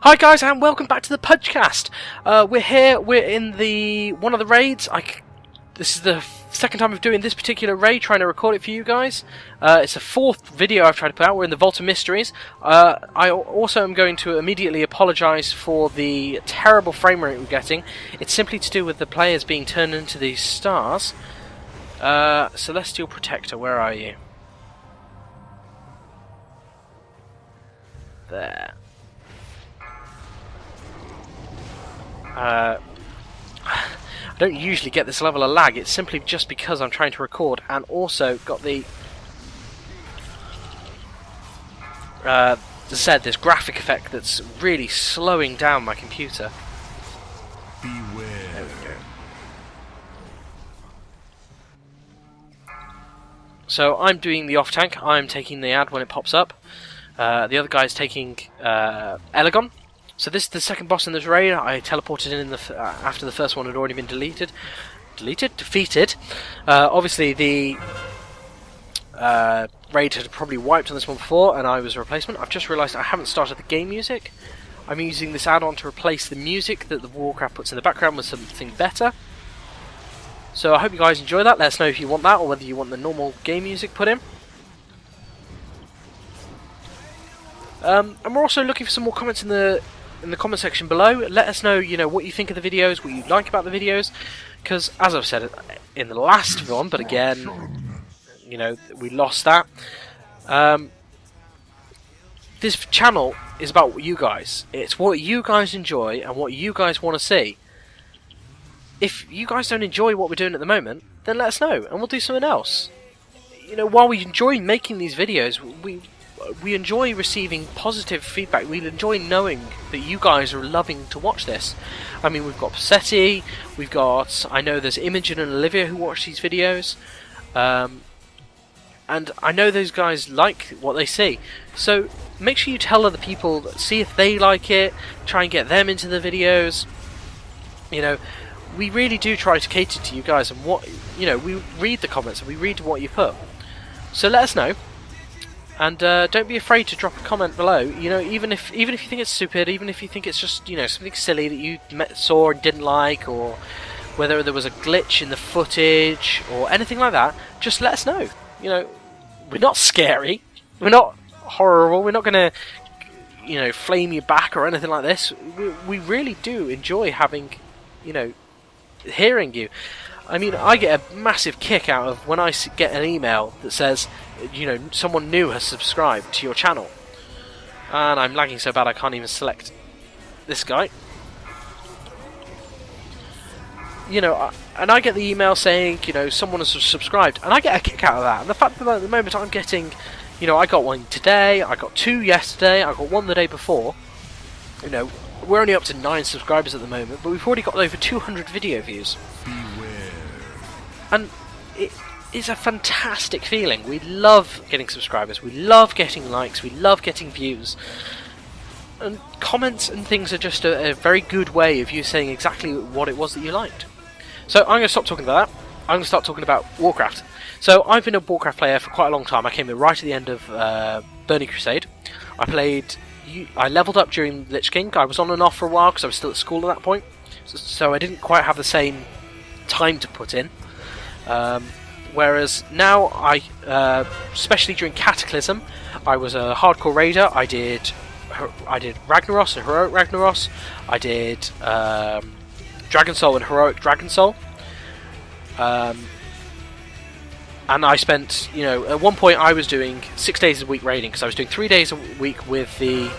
Hi guys, and welcome back to the podcast. We're here. We're in one of the raids. This is the second time of doing this particular raid, trying to record it for you guys. It's the fourth video I've tried to put out. We're in the Vault of Mysteries. I also am going to immediately apologise for the terrible frame rate we're getting. It's simply to do with the players being turned into these stars. Celestial Protector, where are you? There. I don't usually get this level of lag. It's simply just because I'm trying to record, and also got the as I said, this graphic effect that's really slowing down my computer. Beware. There we go. So I'm doing the off tank. I'm taking the ad when it pops up. The other guy's taking Elegon. So this is the second boss in this raid. I teleported in after the first one had already been defeated. Obviously the raid had probably wiped on this one before, and I was a replacement. I've just realised I haven't started the game music. I'm using this add-on to replace the music that the Warcraft puts in the background with something better. So I hope you guys enjoy that. Let us know if you want that, or whether you want the normal game music put in. And we're also looking for some more comments in the comment section below. Let us know, what you think of the videos, what you like about the videos, because as I've said in the last one, but again, we lost that. This channel is about you guys. It's what you guys enjoy and what you guys want to see. If you guys don't enjoy what we're doing at the moment, then let us know and we'll do something else. While we enjoy making these videos, we enjoy receiving positive feedback. We enjoy knowing that you guys are loving to watch this. I mean, we've got Passetti, I know there's Imogen and Olivia who watch these videos, and I know those guys like what they see. So make sure you tell other people, see if they like it, try and get them into the videos. We really do try to cater to you guys, and we read the comments and we read what you put. So let us know. And don't be afraid to drop a comment below. Even if you think it's stupid, even if you think it's just something silly that you saw and didn't like, or whether there was a glitch in the footage or anything like that, just let us know. We're not scary, we're not horrible, we're not gonna flame you back or anything like this. We really do enjoy having hearing you. I mean, I get a massive kick out of when I get an email that says, someone new has subscribed to your channel. And I'm lagging so bad I can't even select this guy. And I get the email saying, someone has subscribed, and I get a kick out of that. And the fact that at the moment I'm getting, I got one today, I got 2 yesterday, I got 1 the day before. We're only up to 9 subscribers at the moment, but we've already got over 200 video views. And it is a fantastic feeling. We love getting subscribers, we love getting likes, we love getting views. And comments and things are just a very good way of you saying exactly what it was that you liked. So I'm going to stop talking about that. I'm going to start talking about Warcraft. So I've been a Warcraft player for quite a long time. I came in right at the end of Burning Crusade. I leveled up during Lich King. I was on and off for a while because I was still at school at that point. So I didn't quite have the same time to put in. Whereas now, especially during Cataclysm, I was a hardcore raider. I did Ragnaros and Heroic Ragnaros. I did Dragon Soul and Heroic Dragon Soul. And I spent, at one point I was doing 6 days a week raiding, because I was doing 3 days a week with the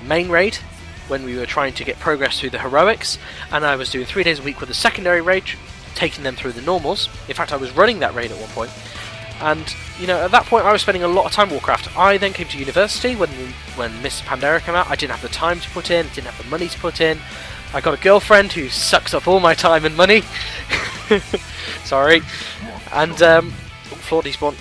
main raid, when we were trying to get progress through the heroics, and I was doing 3 days a week with the secondary raid, taking them through the normals. In fact, I was running that raid at one point, and at that point I was spending a lot of time Warcraft. I then came to university when Miss Pandera came out. I didn't have the time to put in, didn't have the money to put in. I got a girlfriend who sucks up all my time and money. Sorry. And floor despawn.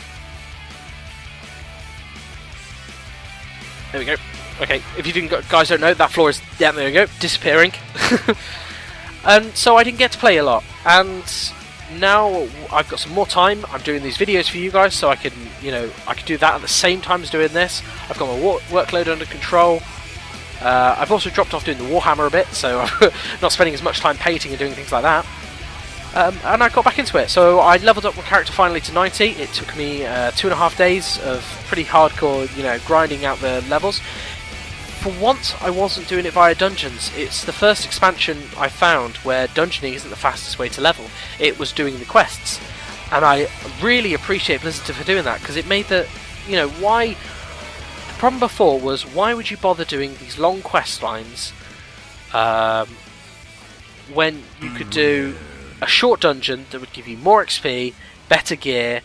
There we go. Okay, if you guys don't know, that floor is, yeah, there we go, disappearing. And so I didn't get to play a lot. And now I've got some more time. I'm doing these videos for you guys, so I can, I can do that at the same time as doing this. I've got my workload under control. I've also dropped off doing the Warhammer a bit, so I'm not spending as much time painting and doing things like that. And I got back into it, so I leveled up my character finally to 90. It took me 2.5 days of pretty hardcore, grinding out the levels. For once, I wasn't doing it via dungeons. It's the first expansion I found where dungeoning isn't the fastest way to level. It was doing the quests, and I really appreciate Blizzard for doing that, because it made the, why. The problem before was, why would you bother doing these long quest lines when you could do a short dungeon that would give you more XP, better gear,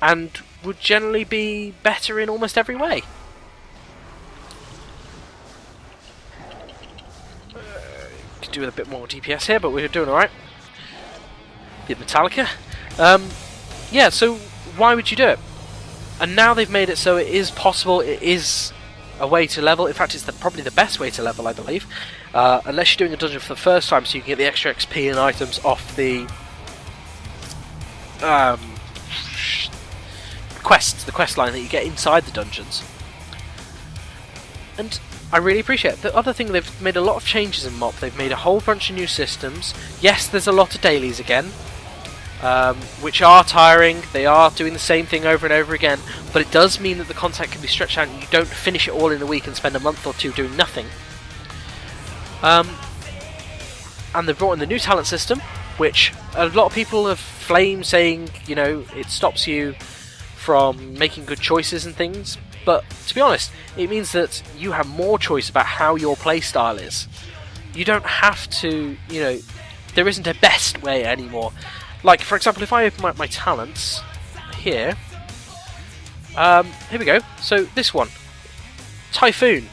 and would generally be better in almost every way. Could do with a bit more DPS here, but we're doing alright. Bit Metallica. Yeah, so why would you do it? And now they've made it so it is possible, it is a way to level. In fact, it's probably the best way to level, I believe. Unless you're doing a dungeon for the first time, so you can get the extra XP and items off the quests, the quest line that you get inside the dungeons. And I really appreciate it. The other thing, they've made a lot of changes in MoP. They've made a whole bunch of new systems. Yes, there's a lot of dailies again, which are tiring. They are doing the same thing over and over again, but it does mean that the content can be stretched out and you don't finish it all in a week and spend a month or two doing nothing. And they've brought in the new talent system, which a lot of people have flamed, saying, it stops you from making good choices and things. But to be honest, it means that you have more choice about how your playstyle is. You don't have to, there isn't a best way anymore. Like, for example, if I open up my talents here, here we go. So this one, Typhoon.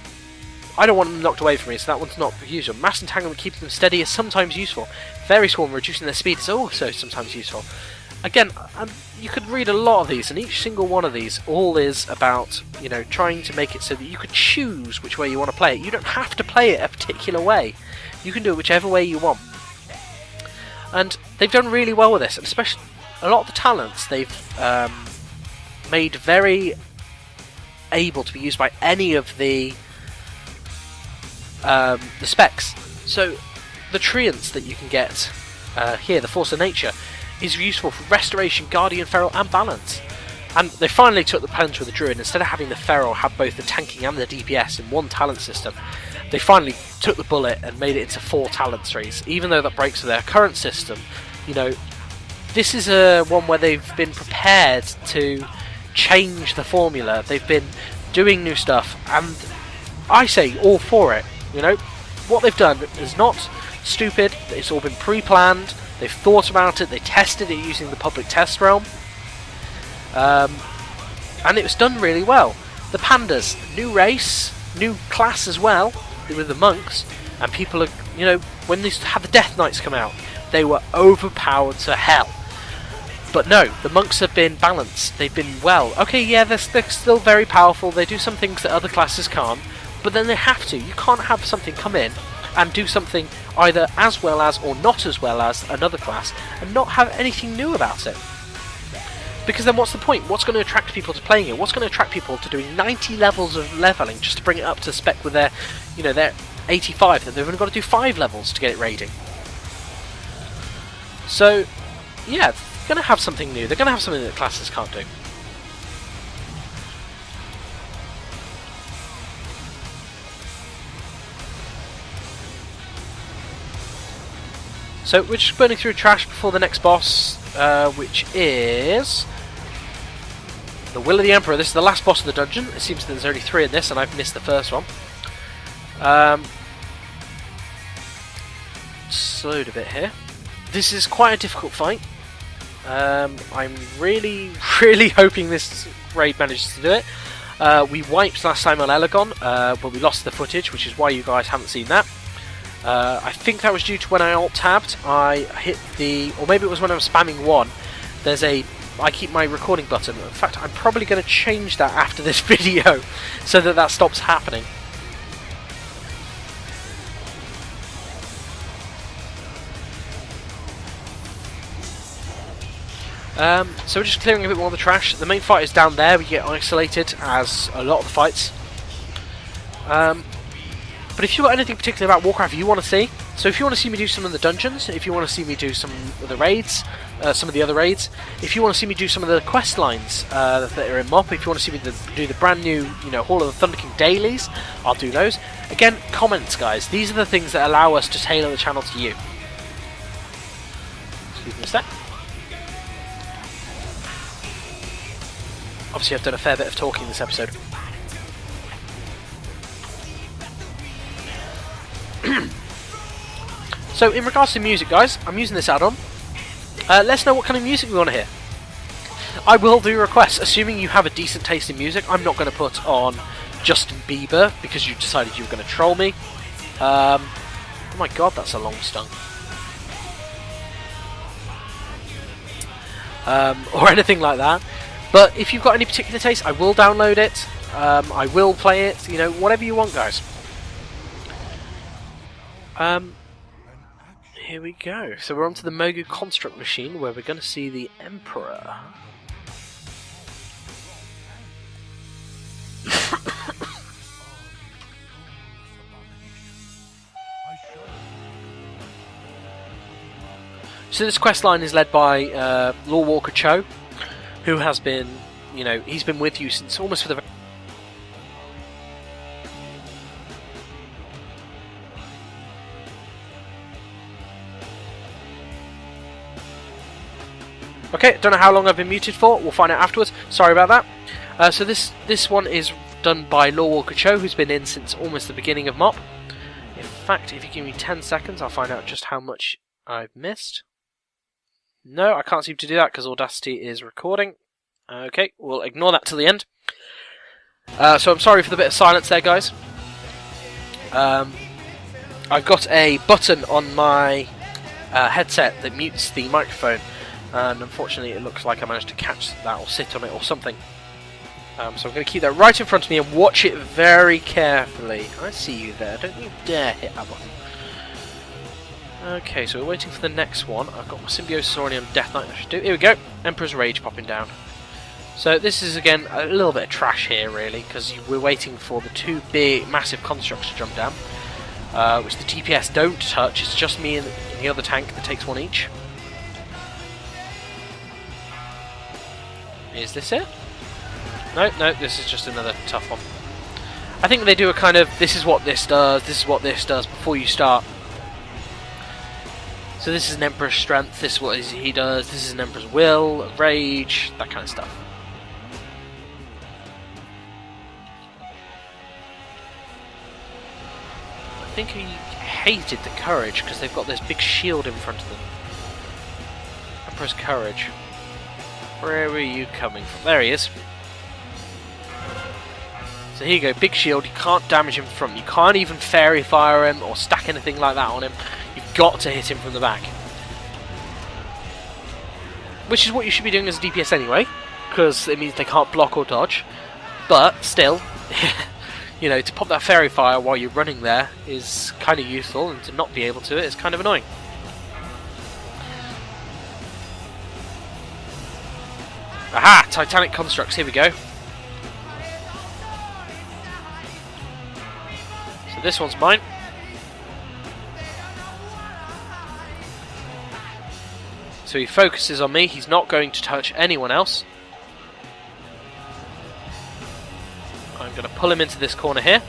I don't want them knocked away from me, so that one's not useful. Mass Entanglement, keeping them steady, is sometimes useful. Fairy Swarm, reducing their speed, is also sometimes useful. Again, you could read a lot of these, and each single one of these all is about, trying to make it so that you could choose which way you want to play it. You don't have to play it a particular way. You can do it whichever way you want. And they've done really well with this, and especially a lot of the talents they've made very able to be used by any of the specs. So the treants that you can get here, the Force of Nature, is useful for Restoration, Guardian, Feral, and Balance. And they finally took the punch with the Druid. Instead of having the Feral have both the tanking and the DPS in one talent system, they finally took the bullet and made it into 4 talent trees. Even though that breaks with their current system, this is one where they've been prepared to change the formula. They've been doing new stuff, and I say all for it. What they've done is not stupid. It's all been pre-planned. They've thought about it. They tested it using the public test realm, and it was done really well. The Pandas, new race, new class as well, with the monks, and people are, when they had the Death Knights come out, they were overpowered to hell. But no, the monks have been balanced. They've been well. Okay, yeah, they're still very powerful. They do some things that other classes can't, but then they have to. You can't have something come in and do something either as well as or not as well as another class and not have anything new about it. Because then what's the point? What's going to attract people to playing it? What's going to attract people to doing 90 levels of leveling just to bring it up to spec with their, their 85, that they've only got to do 5 levels to get it raiding? So, yeah, they're going to have something new. They're going to have something that classes can't do. So we're just burning through trash before the next boss, which is the Will of the Emperor. This is the last boss of the dungeon. It seems that there's only 3 in this, and I've missed the first one. Slowed a bit here. This is quite a difficult fight. I'm really, really hoping this raid manages to do it. We wiped last time on Elegon, but we lost the footage, which is why you guys haven't seen that. I think that was due to when I alt-tabbed, I hit or maybe it was when I was spamming 1. I keep my recording button. In fact, I'm probably going to change that after this video, so that stops happening. So we're just clearing a bit more of the trash. The main fight is down there. We get isolated, as a lot of the fights. But if you've got anything particular about Warcraft you want to see, so if you want to see me do some of the dungeons, if you want to see me do some of the raids, some of the other raids, if you want to see me do some of the quest lines that are in MOP, if you want to see me do the brand new, Hall of the Thunder King dailies, I'll do those. Again, comments, guys. These are the things that allow us to tailor the channel to you. Excuse me a sec. Obviously, I've done a fair bit of talking this episode. So, in regards to music, guys, I'm using this add-on. Let us know what kind of music we want to hear. I will do requests, assuming you have a decent taste in music. I'm not going to put on Justin Bieber because you decided you were going to troll me. Oh my god, that's a long stung. Or anything like that. But if you've got any particular taste, I will download it. I will play it. Whatever you want, guys. Here we go. So we're onto the Mogu Construct machine, where we're going to see the Emperor. So this quest line is led by Lord Walker Cho, who has been, he's been with you since almost for the... Okay, don't know how long I've been muted for. We'll find out afterwards. Sorry about that. So this one is done by Lord Walker Cho, who's been in since almost the beginning of MOP. In fact, if you give me 10 seconds, I'll find out just how much I've missed. No, I can't seem to do that because Audacity is recording. Okay, we'll ignore that till the end. So I'm sorry for the bit of silence there, guys. I've got a button on my headset that mutes the microphone. And unfortunately it looks like I managed to catch that or sit on it or something. So I'm going to keep that right in front of me and watch it very carefully. I see you there, don't you dare hit that button. Okay, so we're waiting for the next one. I've got my Symbiosis already on Death Knight I should do. Here we go, Emperor's Rage popping down. So this is again a little bit of trash here really, because we're waiting for the two big massive constructs to jump down. Which the DPS don't touch, it's just me and the other tank that takes one each. Is this it? No, this is just another tough one. I think they do a kind of, this is what this does before you start. So this is an Emperor's Strength, this is what he does, this is an Emperor's Will, Rage, that kind of stuff. I think he hated the Courage because they've got this big shield in front of them. Emperor's Courage. Where are you coming from? There he is. So here you go, big shield, you can't damage him from, you can't even fairy fire him or stack anything like that on him. You've got to hit him from the back. Which is what you should be doing as a DPS anyway, because it means they can't block or dodge. But still, to pop that fairy fire while you're running there is kind of useful, and to not be able to is kind of annoying. Aha! Titanic Constructs, here we go. So this one's mine. So he focuses on me, he's not going to touch anyone else. I'm going to pull him into this corner here.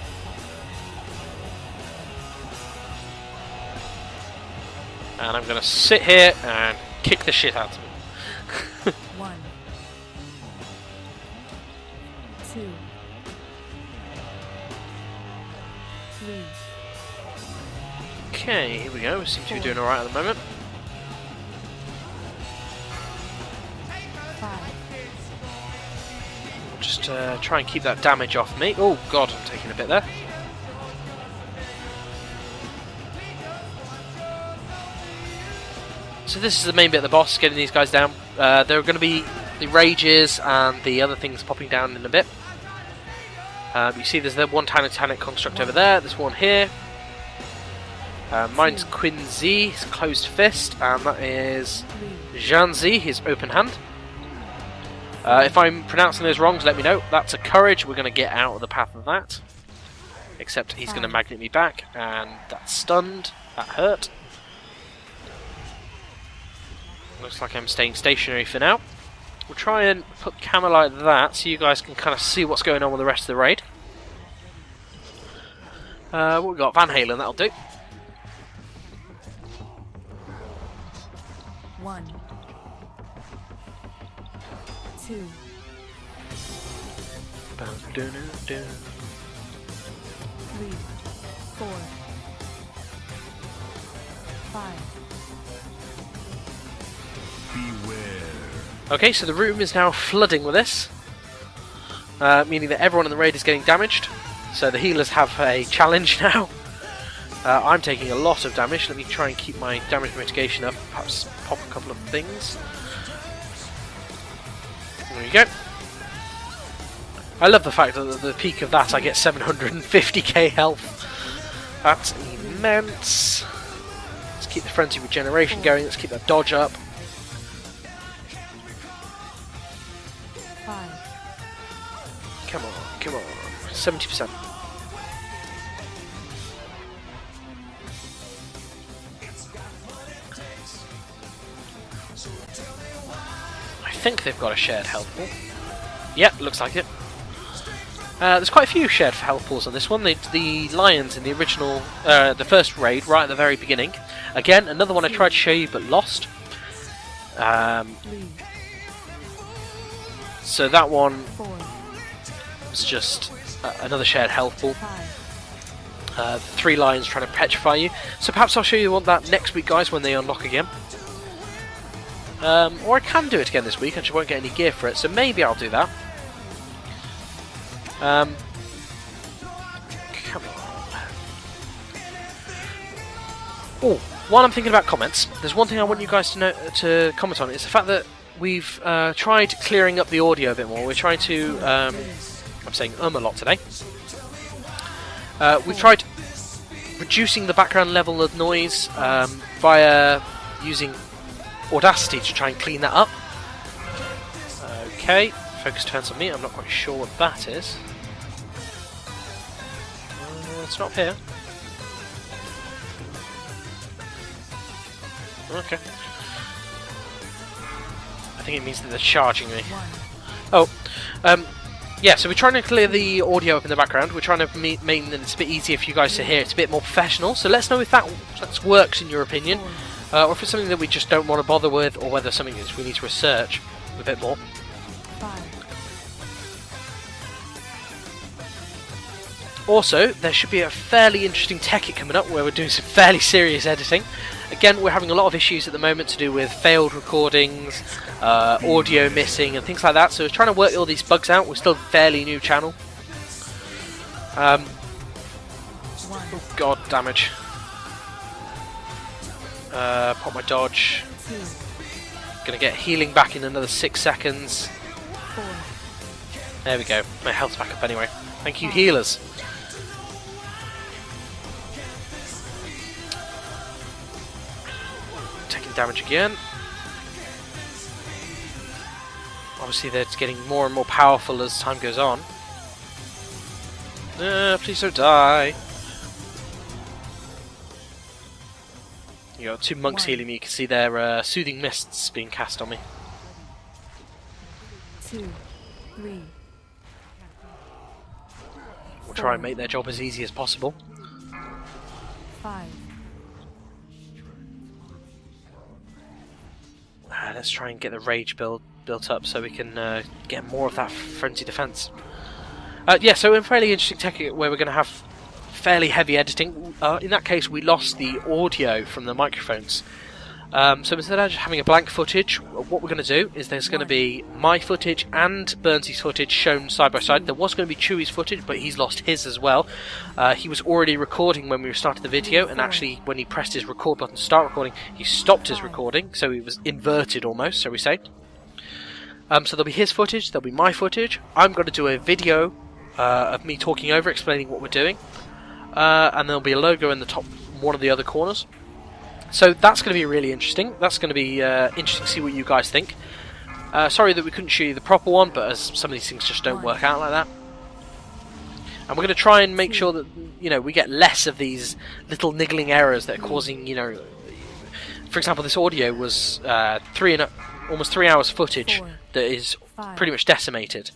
And I'm going to sit here and kick the shit out of him. 1, 2, 3. Okay, here we go. We seem to be doing alright at the moment. 5. We'll just try and keep that damage off me. Oh god, I'm taking a bit there. So this is the main bit of the boss, getting these guys down. There are going to be the rages and the other things popping down in a bit. You see there's the one Titanic construct over there, there's one here. Mine's Quincy, his closed fist, and that is Janzi, his open hand. If I'm pronouncing those wrongs, let me know. That's a courage. We're going to get out of the path of that. Except he's going to magnet me back, and that's stunned. That hurt. Looks like I'm staying stationary for now. We'll try and put camera like that so you guys can kind of see what's going on with the rest of the raid. What we got? Van Halen, that'll do. 1, 2, 3, 4, 5. Beware. Okay, so the room is now flooding with this, meaning that everyone in the raid is getting damaged. So the healers have a challenge now. I'm taking a lot of damage. Let me try and keep my damage mitigation up. Perhaps pop a couple of things. There you go. I love the fact that at the peak of that I get 750k health. That's immense. Let's keep the frenzy regeneration going. Let's keep that dodge up. 5. Come on, come on. 70%. I think they've got a shared health pool. Yep, looks like it. There's quite a few shared health pools on this one. The lions in the original, the first raid, right at the very beginning. Again, another one I tried to show you but lost. So that one 4, was just another shared health pool. 5. 3 lions trying to petrify you. So perhaps I'll show you that next week, guys, when they unlock again. Or I can do it again this week. I just won't get any gear for it, so maybe I'll do that. Come on. Oh, while I'm thinking about comments, there's one thing I want you guys to comment on. It's the fact that we've tried clearing up the audio a bit more. We're trying to... I'm saying a lot today. We've tried reducing the background level of noise via using Audacity to try and clean that up. Okay, focus turns on me. I'm not quite sure what that is. It's not up here. Okay. I think it means that they're charging me. 1. Oh, yeah, so we're trying to clear the audio up in the background. We're trying to make it a bit easier for you guys to hear. It's a bit more professional. So let us know if that works in your opinion. Or if it's something that we just don't want to bother with, or whether something that we need to research a bit more. 5. Also, there should be a fairly interesting tech kit coming up where we're doing some fairly serious editing. Again, we're having a lot of issues at the moment to do with failed recordings, audio missing and things like that, so we're trying to work all these bugs out. We're still a fairly new channel. Oh god, damage. Pop my dodge. 2, Gonna get healing back in another 6 seconds. 4. There we go, my health's back up anyway. Thank you, healers. Taking damage again. Obviously they're getting more and more powerful as time goes on. Please don't die. You got 2 monks 1. healing me. You can see their soothing mists being cast on me. 2, 3. We'll try and make their job as easy as possible. 5. Let's try and get the rage built up so we can get more of that frenzy defense. Yeah, so a fairly interesting tech where we're going to have fairly heavy editing. In that case, we lost the audio from the microphones. So instead of just having a blank footage, what we're going to do is there's going to be my footage and Burnsy's footage shown side by side. There was going to be Chewie's footage, but he's lost his as well. He was already recording when we started the video, and actually when he pressed his record button to start recording, he stopped his recording, so he was inverted almost, so we say. So there'll be his footage, there'll be my footage. I'm going to do a video of me talking over, explaining what we're doing. And there'll be a logo in the top one of the other corners. So that's going to be really interesting. That's going to be interesting to see what you guys think. Sorry that we couldn't show you the proper one, but as some of these things just don't work out like that. And we're going to try and make sure that, you know, we get less of these little niggling errors that are causing, you know... For example, this audio was almost 3 hours footage that is pretty much decimated.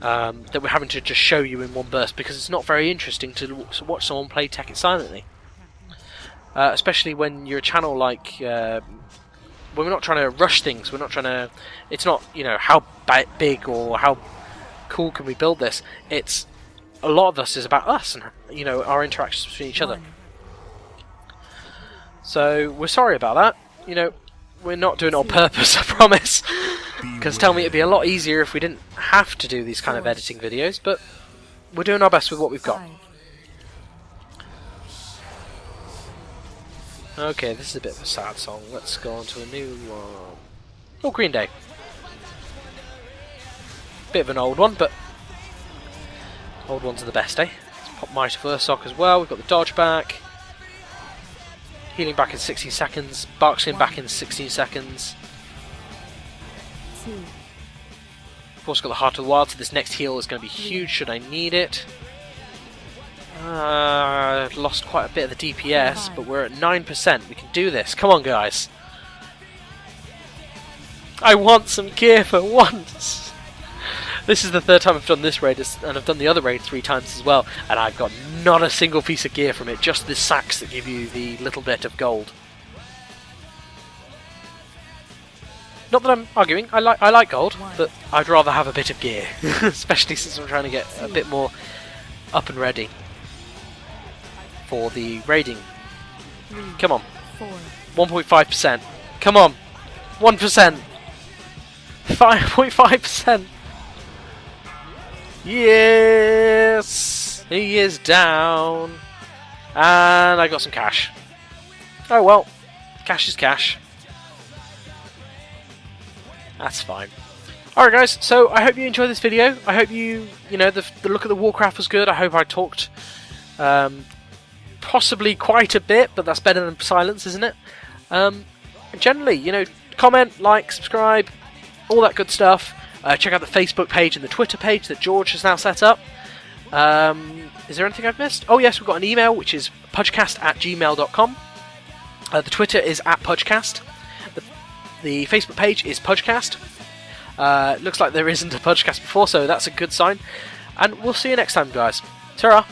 That we're having to just show you in one burst because it's not very interesting to watch someone play Tekken silently. Especially when you're a channel like... when we're not trying to rush things, we're not trying to... It's not, you know, how big or how cool can we build this. It's... A lot of this is about us and, you know, our interactions between each other. So, we're sorry about that. You know, we're not doing it on purpose, I promise. Because tell me, it'd be a lot easier if we didn't have to do these kind of editing videos, but we're doing our best with what we've got. Okay, this is a bit of a sad song. Let's go on to a new one. Oh, Green Day. Bit of an old one, but old ones are the best, eh? Let's pop Might of Ursoc as well. We've got the dodge back. Healing back in 16 seconds. Barkskin back in 16 seconds. Of course, got the Heart of the Wild, so this next heal is going to be huge should I need it. Lost quite a bit of the DPS, but we're at 9%. We can do this. Come on, guys. I want some gear for once. This is the third time I've done this raid, and I've done the other raid 3 times as well, and I've got not a single piece of gear from it, just the sacks that give you the little bit of gold. Not that I'm arguing, I like gold, but I'd rather have a bit of gear, especially since I'm trying to get a bit more up and ready for the raiding. Come on. 1.5%. Come on. 1%. 5.5%. Yes! He is down. And I got some cash. Oh well. Cash is cash. That's fine. Alright guys, so I hope you enjoyed this video. I hope you know, the look at the Warcraft was good. I hope I talked possibly quite a bit, but that's better than silence, isn't it? Generally, you know, comment, like, subscribe, all that good stuff. Check out the Facebook page and the Twitter page that George has now set up. Is there anything I've missed? Oh yes, we've got an email, which is pudgecast@gmail.com. The Twitter is @pudgecast. The Facebook page is Pudgecast. Looks like there isn't a Pudgecast before, so that's a good sign. And we'll see you next time, guys. Ta-ra!